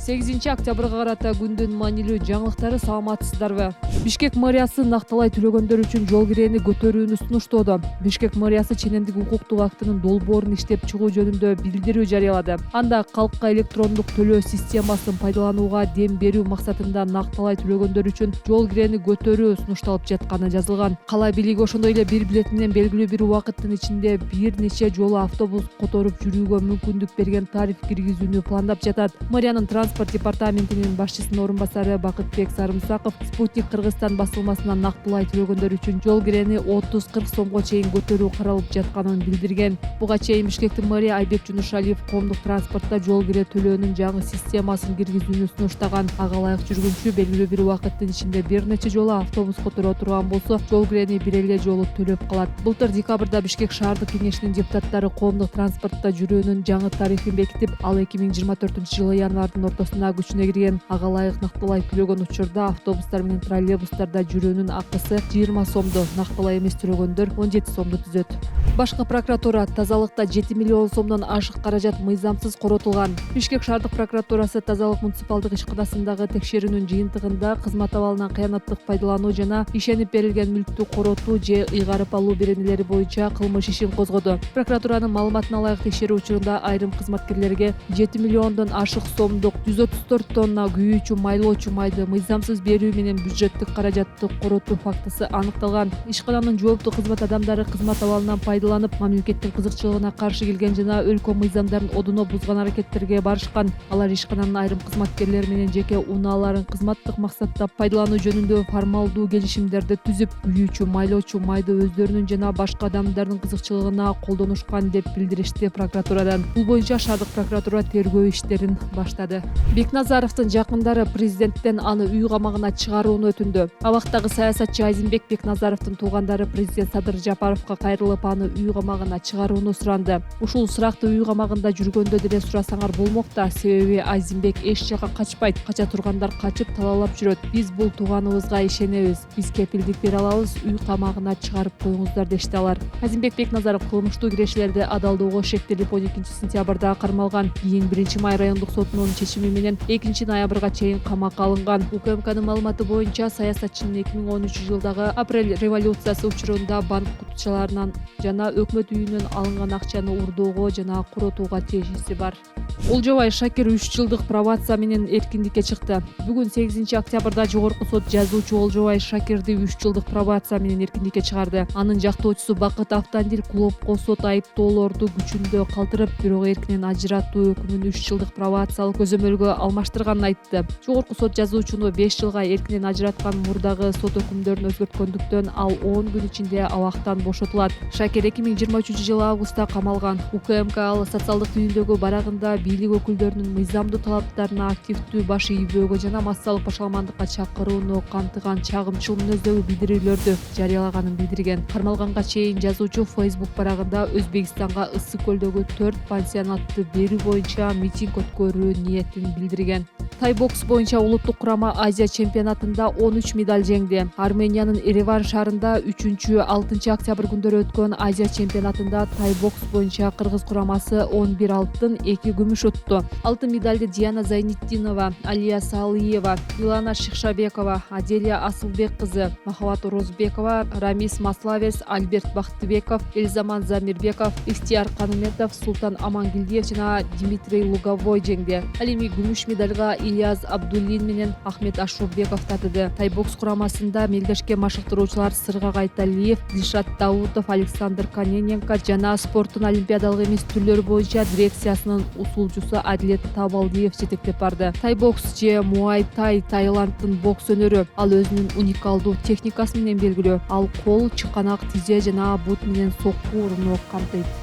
8-октябрга карата күндүн маанилүү жаңылыктары саламатсыздарбы? Бишкек мэриясы накталай төлөгөндөр үчүн жол киреени көтөрүүнү сунуштоодо. Бишкек мэриясы ченемдик укуктук актынын долбоорун иштеп чыгуу жөнүндө билдирүү жарыялады. Анда калкка электрондук төлөө системасын пайдаланууга дем берүү максатында накталай төлөгөндөр үчүн жол киреени көтөрүү сунушталып жатканы жазылган. Кала бийлиги ошондой эле бир билет менен белгилүү бир убакыттын ичинде бир нече жолу автобус которуп жүрүүгө мүмкүндүк берген тариф киргизүүнү пландап жатат. Мэриянын транспорт департаментинин башчысынын орун басары Бакытбек Сарымсаков Спутник Кыргызстан басылмасына накталай төлөгөндөр үчүн жол киреени 30-40 сомго чейин көтөрүү каралып жатканын билдирген. Буга чейин Бишкектин мэрия Айбек Жунушалиев коомдук транспортто жол кире төлөөнүн жаңы системасын киргизүүнү сунуштаган. Ага ылайык жүргүнчү белгилүү бир убакыттын ичинде бир нече жолу автобус которо турган болсо, жол киреени бир эле жолу төлөп калат. Былтыр декабрда Бишкек шаардык кеңешинин депутаттары коомдук транспортто жүрөөнүн жаңы тарифин бекитип, ал 2024-жылы январдын ортосуна күчүнө кирген. Ага ылайык накталай төлөгөн учурда автобустар менен троллейбустарда жүрөөнүн акысы 20 сомду, накталай эмес төлөгөндөр 17 сомду түзөт. Башкы прокуратура тазалыкта 7 миллион сомдон ашык каражат мыйзамсыз коротулган. Бишкек шаардык прокуратурасы тазалык муниципалдык ишканасындагы текшерүүнүн жыйынтыгында кызмат абалынан кыянаттык пайдалануу жана ишенип берилген мүлктү коротуу же ыйгарып алуу беренелери боюнча кылмыш ишин козгоду. Прокуратуранын маалыматына ылайык текшерүү учурунда айрым кызматкерлерге 7 миллиондон ашык сомдук 134 тонна күйүүчү майлоочу майды мыйзамсыз берүү менен бюджеттик каражатты коротуу фактысы аныкталган. Ишкананын жооптуу кызмат адамдары кызмат абалынан пайдаланып, мамлекеттин кызыкчылыгына каршы келген жана өлкө мыйзамдарын одуно бузган аракеттерге барышкан. Алар ишкананын айрым кызматкерлери менен жеке унааларын кызматтык максатта пайдалануу жөнүндө формалдуу келишимдерди түзүп, күйүүчү майлоочу майды өздөрүнүн жана башка адамдардын кызыкчылыгына колдонушкан деп билдиришти прокуратурадан. Бул боюнча шаардык прокуратура тергөө иштерин баштады. Бекназаровдун жакындары президенттен аны үй камагына чыгарууну өтүндү. Абактагы саясатчы Азимбек Бекназаровдун туугандары президент Садыр Жапаровго кайрылып, аны үй камагына чыгарууну суранды. Ушул суракты үй камагында жүргөндө деле сурасаңар болмок да, себеби Азимбек эч жака качпайт. Кача тургандар качып талаалап жүрөт. Биз бул тууганыбызга ишенебиз. Биз кепилдик бере алабыз, үй камагына чыгарып коюңуздар дешти алар. Азимбек Бекназаров кылмыштуу кирешелерди адалдоого шектелип 12-сентябрда кармалган. Кийин 1-май райондук сотунун чечими менен 2-ноябрга чейин камакка алынган. УКМКнын маалыматы боюнча саясатчынын 2013-жылдагы апрель революциясы учурунда банк кутчаларынан жана өкмөт үйүнөн алынган акчаны урдоого жана коротууга тиешеси бар. Олжобай Шакир 3 жылдык пробация менен эркиндикке чыкты. Бүгүн 8-октябрда жогорку сот жазуучу Олжобай Шакирди 3 жылдык пробация менен эркиндикке чыгарды. Анын жактоочусу Бакыт Автандил клубко сот айыптоолорду күчүндө калтырып, бирок эркинен ажыратуу өкүмүн 3 жылдык пробациялык көзөмөлгө алмаштырганын айтты. Жогорку сот жазуучуну 5 жылга эркинен ажыраткан, мурдагы сот өкүмдөрүн өзгөрткөндүктөн ал 10 күн ичинде абактан бошотулат. Шакир 2023-жылы августта камалган. УКМК ал социалдык түйүндөгү барагында бийлик өкүлдөрүнүн мыйзамдуу талаптарына активдүү баш ийбөөгө жана массалык башаламандыкка чакырууну камтыган чагымчыл мүнөздөгү билдирүүлөрдү жарыялаганын билдирген. Кармалганга чейин жазуучу Facebook барагында Өзбекстанга Ысык көлдөгү 4 пансионатты берүү боюнча митинг өткөрүү ниетин билдирген. Тай бокс боюнча улуттук курама Азия чемпионатында 13 медаль жеңди. Армениянын Ереван шаарында 3-6 октябрь күндөрү өткөн Азия чемпионатында тай бокс боюнча кыргыз курамасы 11 алтын, 2 күмүш утту. Алтын медальды Диана Зайнитдинова, Алия Салыева, Илана Шикшабекова, Аделия Асылбек кызы, Махабат Орозбекова, Рамис Маславец, Альберт Бактыбеков, Эльзаман Замирбеков, Ихтияр Каныметов, Султан Амангелдиев жана Дмитрий Луговой жеңди. Ал эми күмүш медальга Ильяс Абдуллин менен Ахмет Ашурбеков татыды. Тай бокс курамасында мелдешке машыктыруучулар Сыргак Айталиев, Дилшат Даутов, Александр Канененко жана спорттун олимпиадалык эмес түрлөрү боюнча дирекциясынын усулчусу Адилет Табалдиев жетектеп барды. Тай бокс же Муай Тай Таиланддын бокс өнөрү. Ал өзүнүн уникалдуу техникасы менен белгилүү. Ал кол, чыканак, тизе жана бут менен сокку урууну камтыйт.